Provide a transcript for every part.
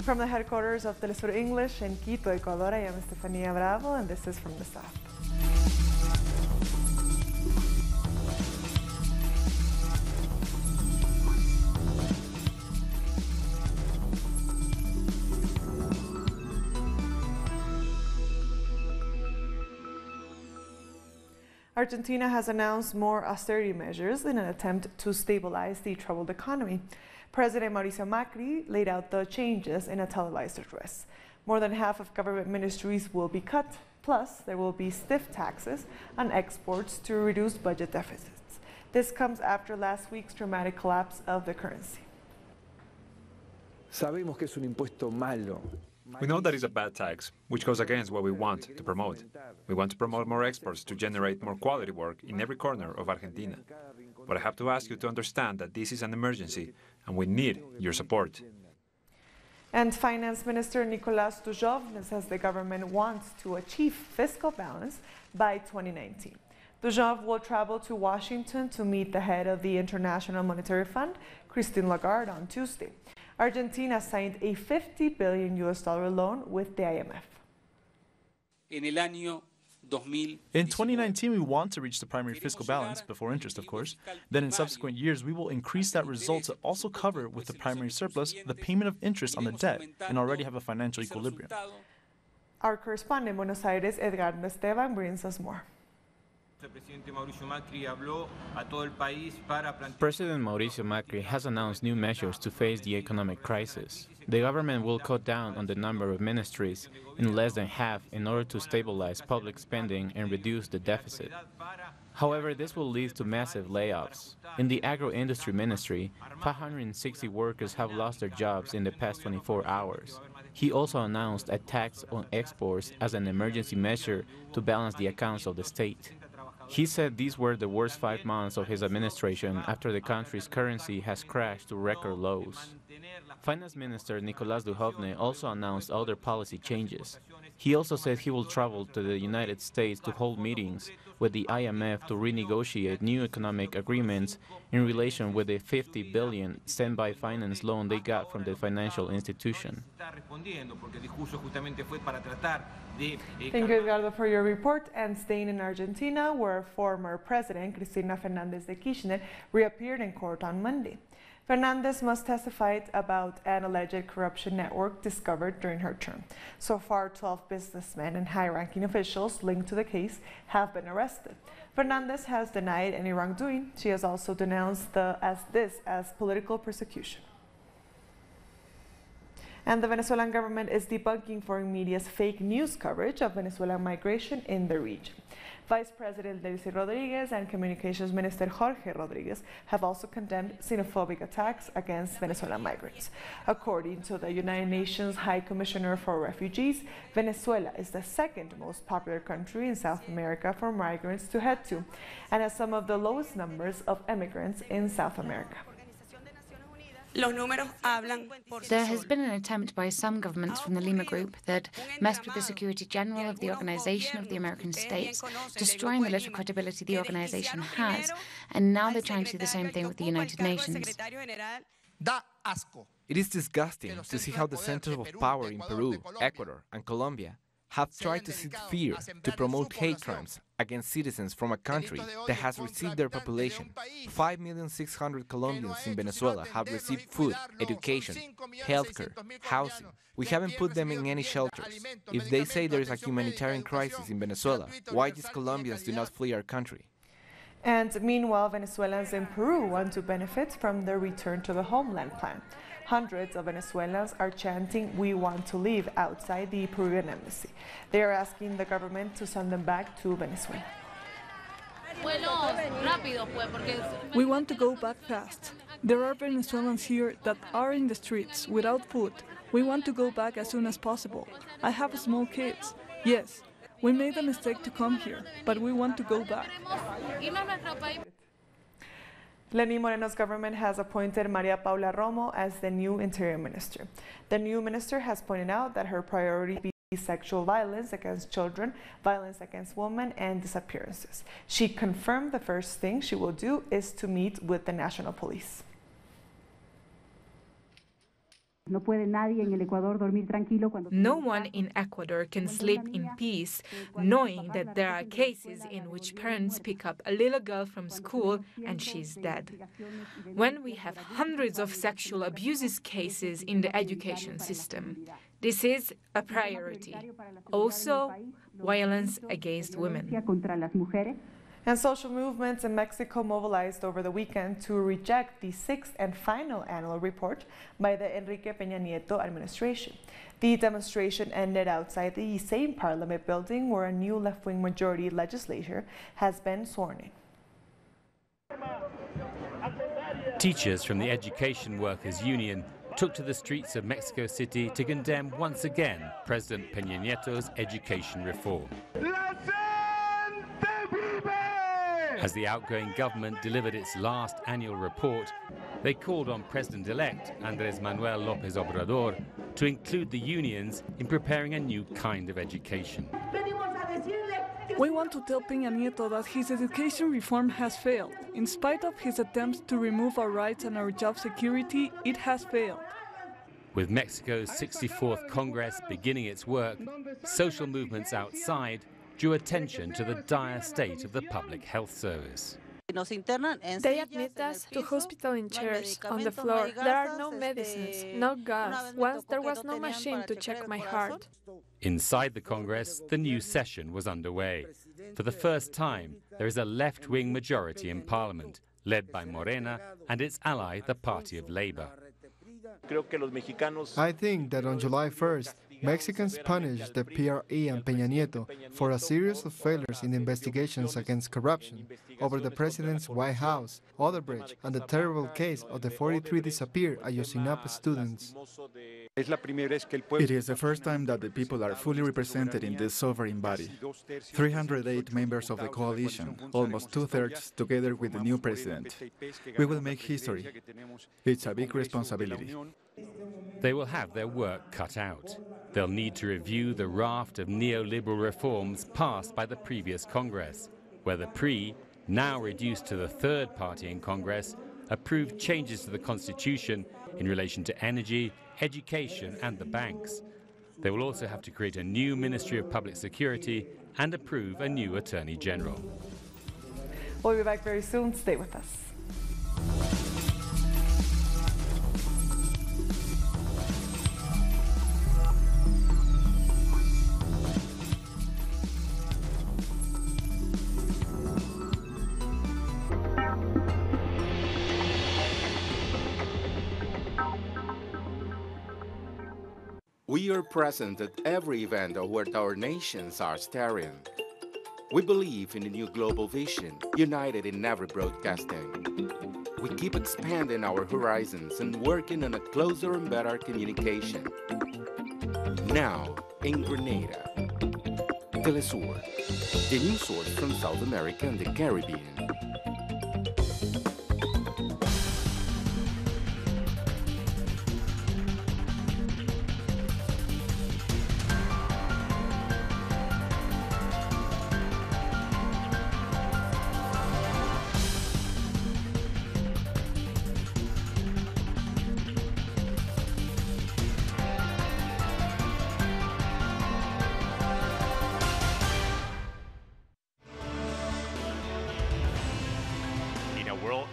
From the headquarters of Telesur English in Quito, Ecuador, I am Estefanía Bravo, and this is from the South. Argentina has announced more austerity measures in an attempt to stabilize the troubled economy. President Mauricio Macri laid out the changes in a televised address. More than half of government ministries will be cut, plus there will be stiff taxes on exports to reduce budget deficits. This comes after last week's dramatic collapse of the currency. Sabemos que es un impuesto malo. We know that it's a bad tax, which goes against what we want to promote. We want to promote more exports to generate more quality work in every corner of Argentina. But I have to ask you to understand that this is an emergency, and we need your support. And Finance Minister Nicolás Dujovne says the government wants to achieve fiscal balance by 2019. Dujovne will travel to Washington to meet the head of the International Monetary Fund, Christine Lagarde, on Tuesday. Argentina signed a $50 billion loan with the IMF. In 2019, we want to reach the primary fiscal balance, before interest, of course. Then in subsequent years, we will increase that result to also cover, with the primary surplus, the payment of interest on the debt, and already have a financial equilibrium. Our correspondent in Buenos Aires, Edgardo Esteban, brings us more. President Mauricio Macri has announced new measures to face the economic crisis. The government will cut down on the number of ministries in less than half in order to stabilize public spending and reduce the deficit. However, this will lead to massive layoffs. In the agro-industry ministry, 560 workers have lost their jobs in the past 24 hours. He also announced a tax on exports as an emergency measure to balance the accounts of the state. He said these were the worst 5 months of his administration after the country's currency has crashed to record lows. Finance Minister Nicolás Dujovne also announced other policy changes. He also said he will travel to the United States to hold meetings with the IMF to renegotiate new economic agreements in relation with the $50 billion standby finance loan they got from the financial institution. Thank you, Edgardo, for your report. And staying in Argentina, where former President Cristina Fernández de Kirchner reappeared in court on Monday. Fernández must testify about an alleged corruption network discovered during her term. So far, 12 businessmen and high-ranking officials linked to the case have been arrested. Fernández has denied any wrongdoing. She has also denounced this as political persecution. And the Venezuelan government is debunking foreign media's fake news coverage of Venezuelan migration in the region. Vice President Delcy Rodriguez and Communications Minister Jorge Rodriguez have also condemned xenophobic attacks against Venezuelan migrants. According to the United Nations High Commissioner for Refugees, Venezuela is the second most popular country in South America for migrants to head to, and has some of the lowest numbers of immigrants in South America. There has been an attempt by some governments from the Lima Group that messed with the Secretary General of the Organization of the American States, destroying the little credibility the organization has, and now they're trying to do the same thing with the United Nations. It is disgusting to see how the centers of power in Peru, Ecuador, and Colombia have tried to seed fear to promote hate crimes against citizens from a country that has received their population. 5,600,000 Colombians in Venezuela have received food, education, healthcare, housing. We haven't put them in any shelters. If they say there is a humanitarian crisis in Venezuela, why these Colombians do not flee our country? And meanwhile, Venezuelans in Peru want to benefit from the Return to the Homeland plan. Hundreds of Venezuelans are chanting, "We want to live," outside the Peruvian embassy. They are asking the government to send them back to Venezuela. We want to go back fast. There are Venezuelans here that are in the streets without food. We want to go back as soon as possible. I have small kids. Yes, we made a mistake to come here, but we want to go back. Lenín Moreno's government has appointed Maria Paula Romo as the new Interior Minister. The new minister has pointed out that her priority be sexual violence against children, violence against women, and disappearances. She confirmed the first thing she will do is to meet with the National Police. No one in Ecuador can sleep in peace knowing that there are cases in which parents pick up a little girl from school and she's dead. When we have hundreds of sexual abuses cases in the education system, this is a priority. Also, violence against women. And social movements in Mexico mobilized over the weekend to reject the sixth and final annual report by the Enrique Peña Nieto administration. The demonstration ended outside the same parliament building where a new left-wing majority legislature has been sworn in. Teachers from the Education Workers Union took to the streets of Mexico City to condemn once again President Peña Nieto's education reform. As the outgoing government delivered its last annual report, they called on President-elect Andrés Manuel López Obrador to include the unions in preparing a new kind of education. We want to tell Peña Nieto that his education reform has failed. In spite of his attempts to remove our rights and our job security, it has failed. With Mexico's 64th Congress beginning its work, social movements outside drew attention to the dire state of the public health service. They admit us to hospital in chairs, on the floor. There are no medicines, no gas. Once there was no machine to check my heart. Inside the Congress, the new session was underway. For the first time, there is a left-wing majority in Parliament, led by Morena and its ally, the Party of Labor. I think that on July 1st, Mexicans punished the PRE and Peña Nieto for a series of failures in investigations against corruption over the president's White House, Odebrecht, and the terrible case of the 43 disappeared Ayotzinapa students. It is the first time that the people are fully represented in this sovereign body. 308 members of the coalition, almost two-thirds together with the new president. We will make history. It's a big responsibility. They will have their work cut out. They'll need to review the raft of neoliberal reforms passed by the previous Congress, where the PRI, now reduced to the third party in Congress, approved changes to the Constitution in relation to energy, education and the banks. They will also have to create a new Ministry of Public Security and approve a new Attorney General. We'll be back very soon. Stay with us. We are present at every event where our nations are staring. We believe in a new global vision, united in every broadcasting. We keep expanding our horizons and working on a closer and better communication. Now, in Grenada, Telesur, the news source from South America and the Caribbean.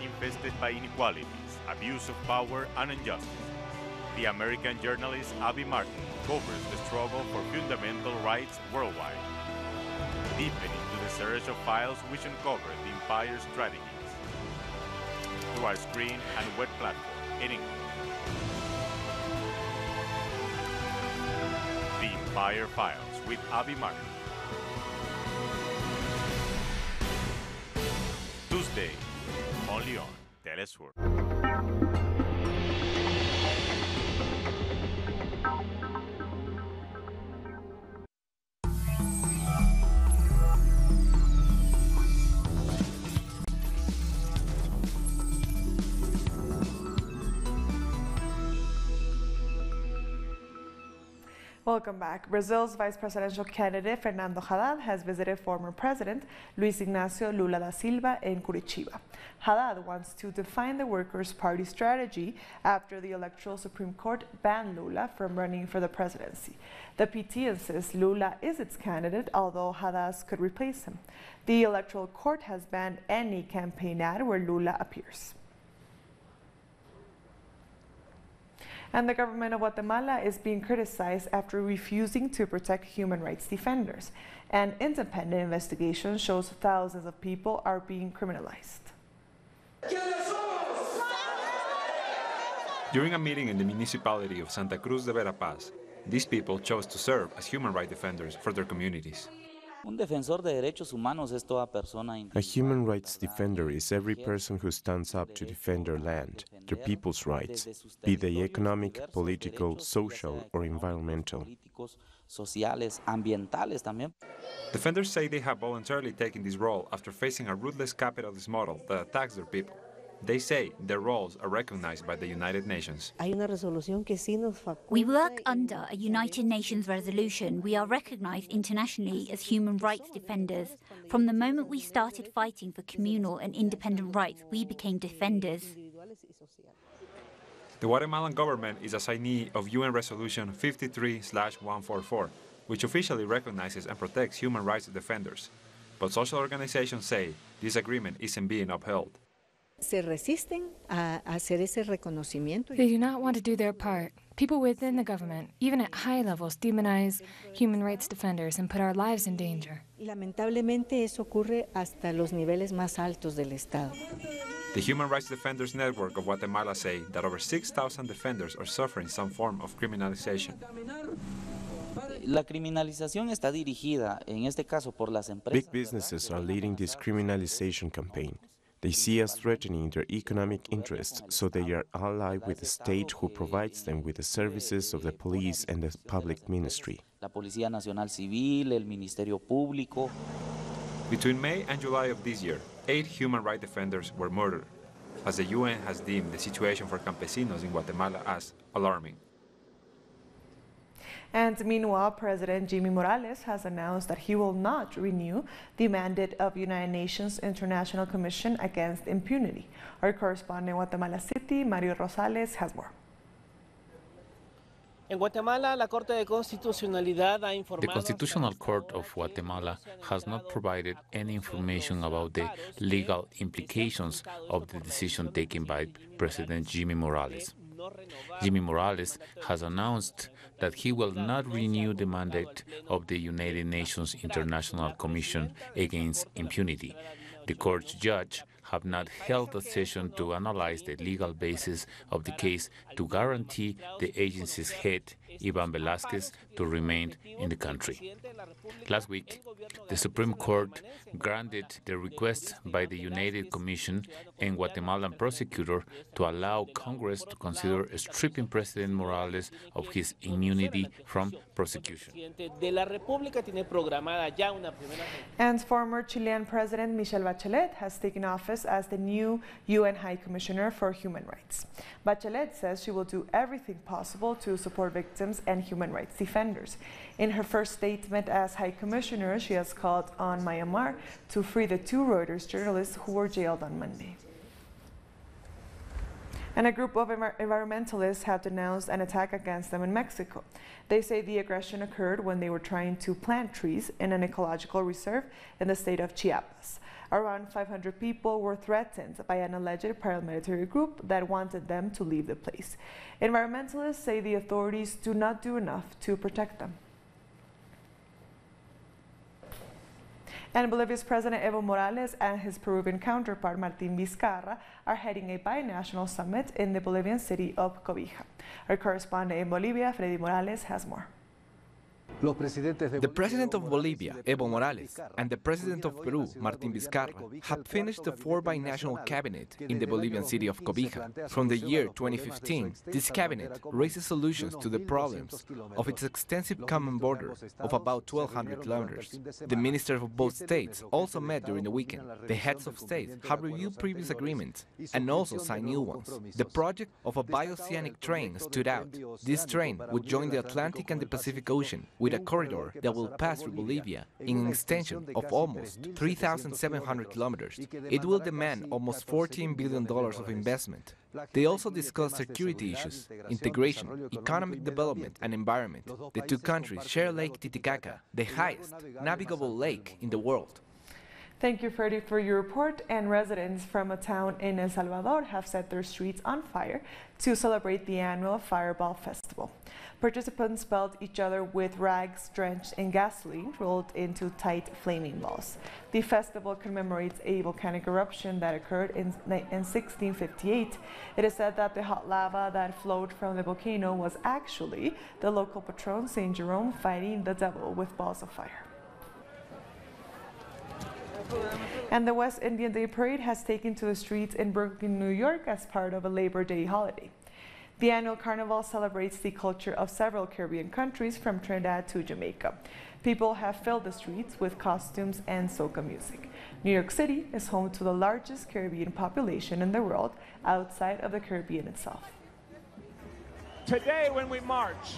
Infested by inequalities, abuse of power, and injustice. The American journalist Abby Martin covers the struggle for fundamental rights worldwide, deep into the search of files which uncover the empire's strategies through our screen and web platform in English. The Empire Files with Abby Martin. Tuesday, only on Telesur. Welcome back. Brazil's vice presidential candidate Fernando Haddad has visited former President Luis Ignacio Lula da Silva in Curitiba. Haddad wants to define the Workers' Party strategy after the Electoral Supreme Court banned Lula from running for the presidency. The PT insists Lula is its candidate, although Haddad could replace him. The Electoral Court has banned any campaign ad where Lula appears. And the government of Guatemala is being criticized after refusing to protect human rights defenders. An independent investigation shows thousands of people are being criminalized. During a meeting in the municipality of Santa Cruz de Verapaz, these people chose to serve as human rights defenders for their communities. A human rights defender is every person who stands up to defend their land, their people's rights, be they economic, political, social, or environmental. Defenders say they have voluntarily taken this role after facing a ruthless capitalist model that attacks their people. They say their roles are recognized by the United Nations. We work under a United Nations resolution. We are recognized internationally as human rights defenders. From the moment we started fighting for communal and independent rights, we became defenders. The Guatemalan government is a signee of UN Resolution 53/144, which officially recognizes and protects human rights defenders. But social organizations say this agreement isn't being upheld. They do not want to do their part. People within the government, even at high levels, demonize human rights defenders and put our lives in danger. The Human Rights Defenders Network of Guatemala say that over 6,000 defenders are suffering some form of criminalization. Big businesses are leading this criminalization campaign. They see us threatening their economic interests, so they are allied with the state who provides them with the services of the police and the public ministry. Between May and July of this year, 8 human rights defenders were murdered, as the UN has deemed the situation for campesinos in Guatemala as alarming. And meanwhile, President Jimmy Morales has announced that he will not renew the mandate of United Nations International Commission Against Impunity. Our correspondent in Guatemala City, Mario Rosales, has more. The Constitutional Court of Guatemala has not provided any information about the legal implications of the decision taken by President Jimmy Morales. Jimmy Morales has announced that he will not renew the mandate of the United Nations International Commission Against Impunity. The court's judge have not held a session to analyze the legal basis of the case to guarantee the agency's head, Ivan Velázquez, to remain in the country. Last week, the Supreme Court granted the request by the United Commission and Guatemalan prosecutor to allow Congress to consider stripping President Morales of his immunity from prosecution. And former Chilean President Michelle Bachelet has taken office as the new UN High Commissioner for Human Rights. Bachelet says she will do everything possible to support victims and human rights defenders. In her first statement as High Commissioner, she has called on Myanmar to free the 2 Reuters journalists who were jailed on Monday. And a group of environmentalists have denounced an attack against them in Mexico. They say the aggression occurred when they were trying to plant trees in an ecological reserve in the state of Chiapas. Around 500 people were threatened by an alleged paramilitary group that wanted them to leave the place. Environmentalists say the authorities do not do enough to protect them. And Bolivia's President Evo Morales and his Peruvian counterpart Martín Vizcarra are heading a binational summit in the Bolivian city of Cobija. Our correspondent in Bolivia, Freddy Morales, has more. The president of Bolivia, Evo Morales, and the president of Peru, Martín Vizcarra, have finished the 4 binational cabinet in the Bolivian city of Cobija. From the year 2015, this cabinet raises solutions to the problems of its extensive common border of about 1,200 kilometers. The ministers of both states also met during the weekend. The heads of states have reviewed previous agreements and also signed new ones. The project of a bioceanic train stood out. This train would join the Atlantic and the Pacific Ocean with a corridor that will pass through Bolivia in an extension of almost 3,700 kilometers. It will demand almost $14 billion of investment. They also discussed security issues, integration, economic development, and environment. The two countries share Lake Titicaca, the highest navigable lake in the world. Thank you, Ferdy, for your report. And residents from a town in El Salvador have set their streets on fire to celebrate the annual Fireball Festival. Participants pelted each other with rags drenched in gasoline rolled into tight flaming balls. The festival commemorates a volcanic eruption that occurred in 1658. It is said that the hot lava that flowed from the volcano was actually the local patron, Saint Jerome, fighting the devil with balls of fire. And the West Indian Day Parade has taken to the streets in Brooklyn, New York as part of a Labor Day holiday. The annual carnival celebrates the culture of several Caribbean countries from Trinidad to Jamaica. People have filled the streets with costumes and soca music. New York City is home to the largest Caribbean population in the world outside of the Caribbean itself. Today when we march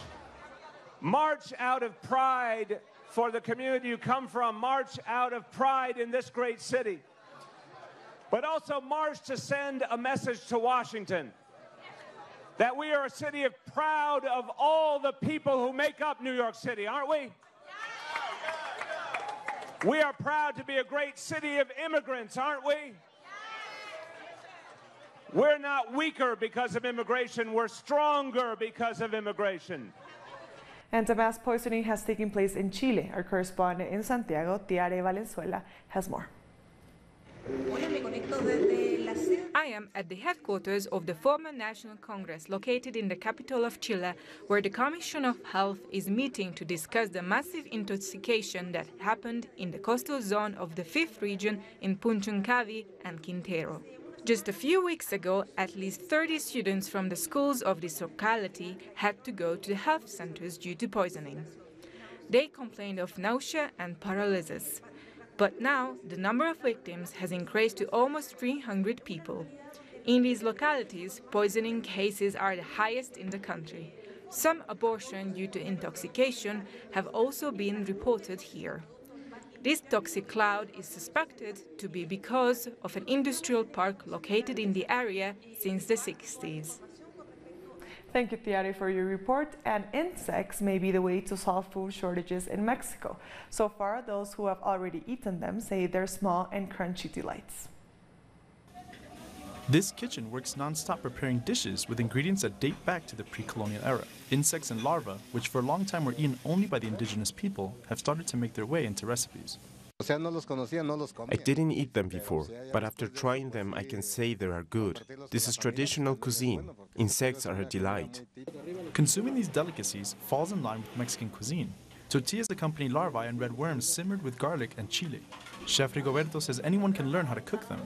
out of pride for the community you come from, march out of pride in this great city, but also march to send a message to Washington that we are a city proud of all the people who make up New York City, aren't we? We are proud to be a great city of immigrants, aren't we? We're not weaker because of immigration, we're stronger because of immigration. And a mass poisoning has taken place in Chile. Our correspondent in Santiago, Tiare Valenzuela, has more. I am at the headquarters of the former National Congress, located in the capital of Chile, where the Commission of Health is meeting to discuss the massive intoxication that happened in the coastal zone of the 5th region in Puchuncaví and Quintero. Just a few weeks ago, at least 30 students from the schools of this locality had to go to the health centers due to poisoning. They complained of nausea and paralysis. But now, the number of victims has increased to almost 300 people. In these localities, poisoning cases are the highest in the country. Some abortions due to intoxication have also been reported here. This toxic cloud is suspected to be because of an industrial park located in the area since the 60s. Thank you, Tiare, for your report. And insects may be the way to solve food shortages in Mexico. So far, those who have already eaten them say they're small and crunchy delights. This kitchen works non-stop preparing dishes with ingredients that date back to the pre-colonial era. Insects and larvae, which for a long time were eaten only by the indigenous people, have started to make their way into recipes. I didn't eat them before, but after trying them I can say they are good. This is traditional cuisine. Insects are a delight. Consuming these delicacies falls in line with Mexican cuisine. Tortillas accompany larvae and red worms simmered with garlic and chile. Chef Rigoberto says anyone can learn how to cook them.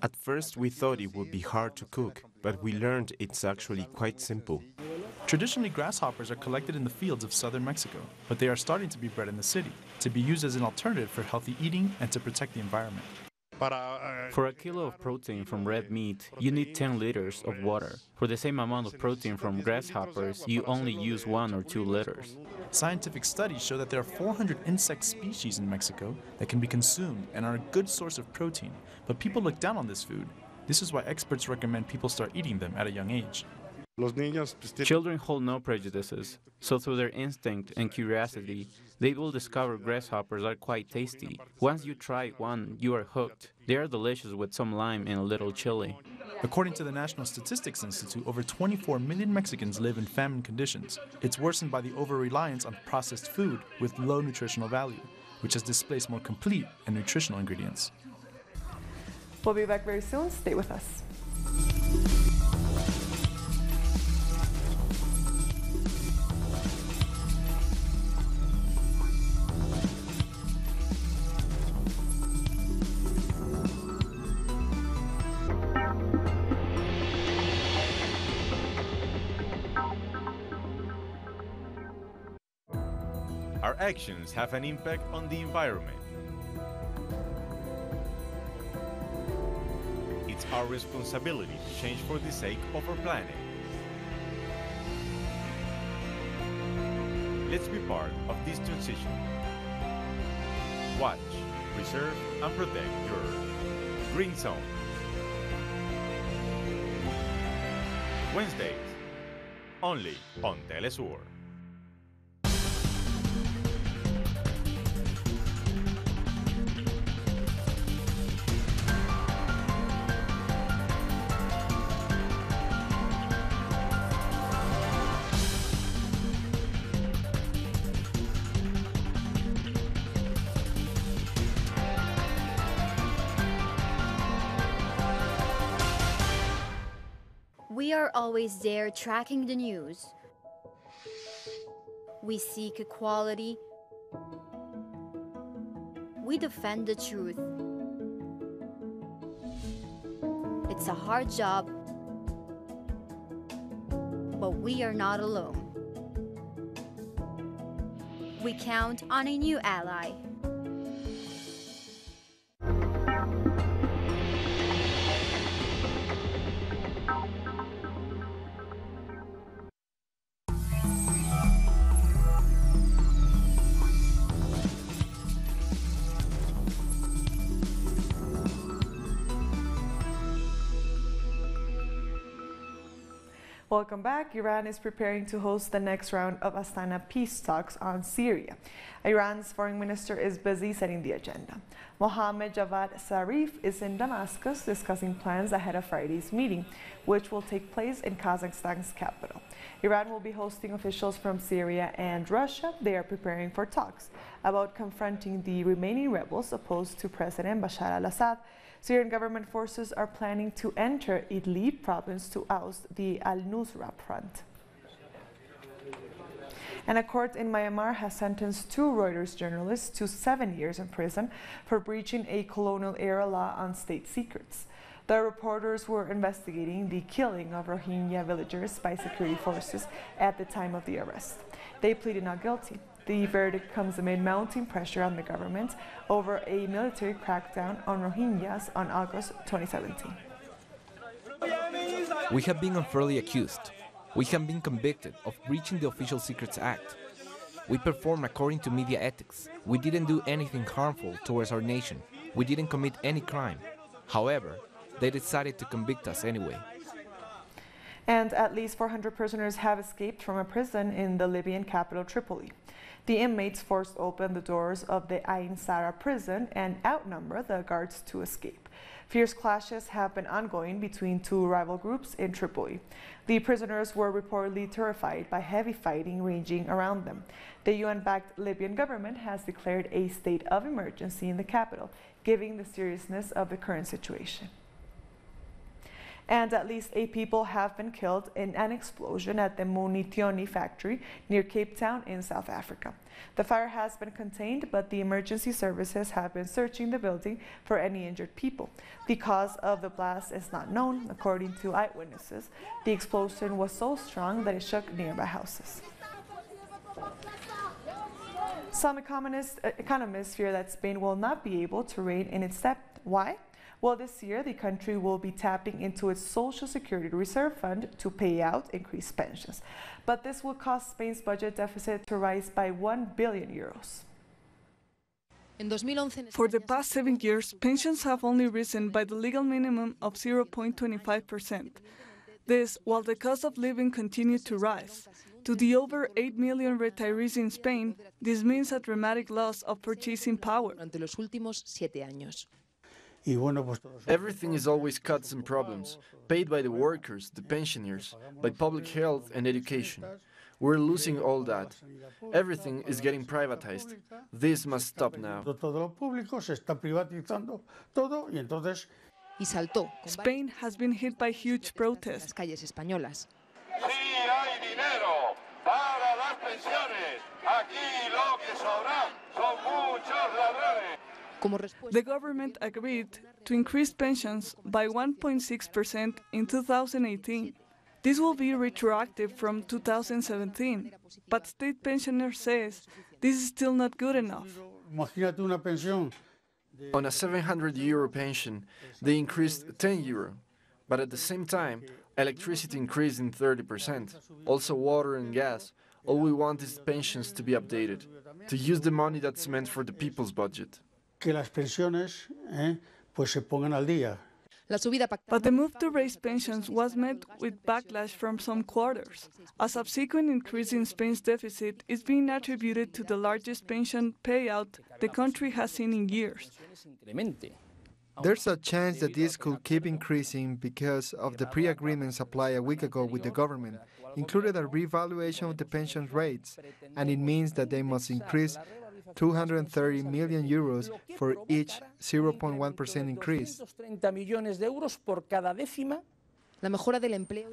At first we thought it would be hard to cook, but we learned it's actually quite simple. Traditionally, grasshoppers are collected in the fields of southern Mexico, but they are starting to be bred in the city, to be used as an alternative for healthy eating and to protect the environment. For a kilo of protein from red meat, you need 10 liters of water. For the same amount of protein from grasshoppers, you only use 1 or 2 liters. Scientific studies show that there are 400 insect species in Mexico that can be consumed and are a good source of protein, but people look down on this food. This is why experts recommend people start eating them at a young age. Children hold no prejudices, so through their instinct and curiosity, they will discover grasshoppers are quite tasty. Once you try one, you are hooked. They are delicious with some lime and a little chili. According to the National Statistics Institute, over 24 million Mexicans live in famine conditions. It's worsened by the over-reliance on processed food with low nutritional value, which has displaced more complete and nutritional ingredients. We'll be back very soon. Stay with us. Our actions have an impact on the environment. It's our responsibility to change for the sake of our planet. Let's be part of this transition. Watch, preserve, and protect your Green Zone. Wednesdays, only on Telesur. We are always there tracking the news. We seek equality. We defend the truth. It's a hard job, but we are not alone. We count on a new ally. Welcome back. Iran is preparing to host the next round of Astana peace talks on Syria. Iran's foreign minister is busy setting the agenda. Mohammad Javad Zarif is in Damascus discussing plans ahead of Friday's meeting, which will take place in Kazakhstan's capital. Iran will be hosting officials from Syria and Russia. They are preparing for talks about confronting the remaining rebels opposed to President Bashar al-Assad. Syrian government forces are planning to enter Idlib province to oust the al-Nusra Front. And a court in Myanmar has sentenced 2 Reuters journalists to 7 years in prison for breaching a colonial-era law on state secrets. The reporters were investigating the killing of Rohingya villagers by security forces at the time of the arrest. They pleaded not guilty. The verdict comes amid mounting pressure on the government over a military crackdown on Rohingyas on August 2017. We have been unfairly accused. We have been convicted of breaching the Official Secrets Act. We performed according to media ethics. We didn't do anything harmful towards our nation. We didn't commit any crime. However, they decided to convict us anyway. And at least 400 prisoners have escaped from a prison in the Libyan capital, Tripoli. The inmates forced open the doors of the Ain Sara prison and outnumber the guards to escape. Fierce clashes have been ongoing between 2 rival groups in Tripoli. The prisoners were reportedly terrified by heavy fighting raging around them. The UN-backed Libyan government has declared a state of emergency in the capital, giving the seriousness of the current situation. And at least 8 people have been killed in an explosion at the Munitioni factory near Cape Town in South Africa. The fire has been contained, but the emergency services have been searching the building for any injured people. The cause of the blast is not known, according to eyewitnesses. The explosion was so strong that it shook nearby houses. Some economists fear that Spain will not be able to rein in its debt. Why? Well, this year, the country will be tapping into its Social Security Reserve Fund to pay out increased pensions. But this will cause Spain's budget deficit to rise by 1 billion euros. For the past 7 years, pensions have only risen by the legal minimum of 0.25%. This, while the cost of living continued to rise. To the over 8 million retirees in Spain, this means a dramatic loss of purchasing power. Everything is always cuts and problems, paid by the workers, the pensioners, by public health and education. We're losing all that. Everything is getting privatized. This must stop now. Spain has been hit by huge protests. The government agreed to increase pensions by 1.6% in 2018. This will be retroactive from 2017, but state pensioners says This is still not good enough. On a 700 euro pension, they increased 10 euro. But at the same time, electricity increased in 30%. Also water and gas. All we want is pensions to be updated, to use the money that's meant for the people's budget. But the move to raise pensions was met with backlash from some quarters. A subsequent increase in Spain's deficit is being attributed to the largest pension payout the country has seen in years. There's a chance that this could keep increasing because of the pre-agreements applied a week ago with the government, included a revaluation of the pension rates, and it means that they must increase 230 million euros for each 0.1% increase.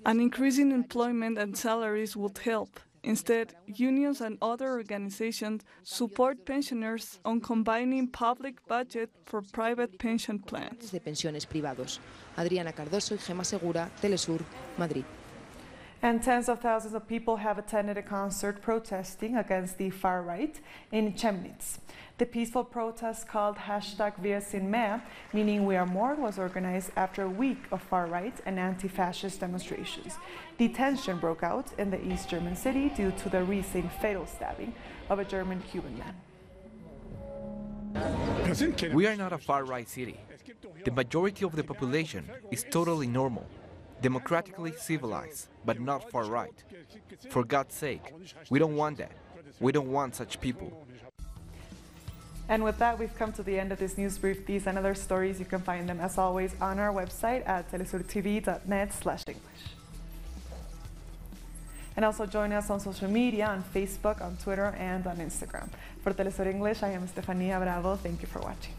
An increase in employment and salaries would help. Instead, unions and other organizations support pensioners on combining public budget for private pension plans. Adriana Cardoso y Gemma Segura, Telesur, Madrid. And tens of thousands of people have attended a concert protesting against the far right in Chemnitz. The peaceful protest called #VerSinMehr, meaning We Are More, was organized after a week of far-right and anti-fascist demonstrations. The tension broke out in the East German city due to the recent fatal stabbing of a German Cuban man. We are not a far-right city. The majority of the population is totally normal, democratically civilized, but not far-right. For God's sake, we don't want that. We don't want such people. And with that, we've come to the end of this news brief. These and other stories, you can find them as always on our website at telesurtv.net/English. And also join us on social media, on Facebook, on Twitter, and on Instagram. For Telesur English, I am Estefania Bravo. Thank you for watching.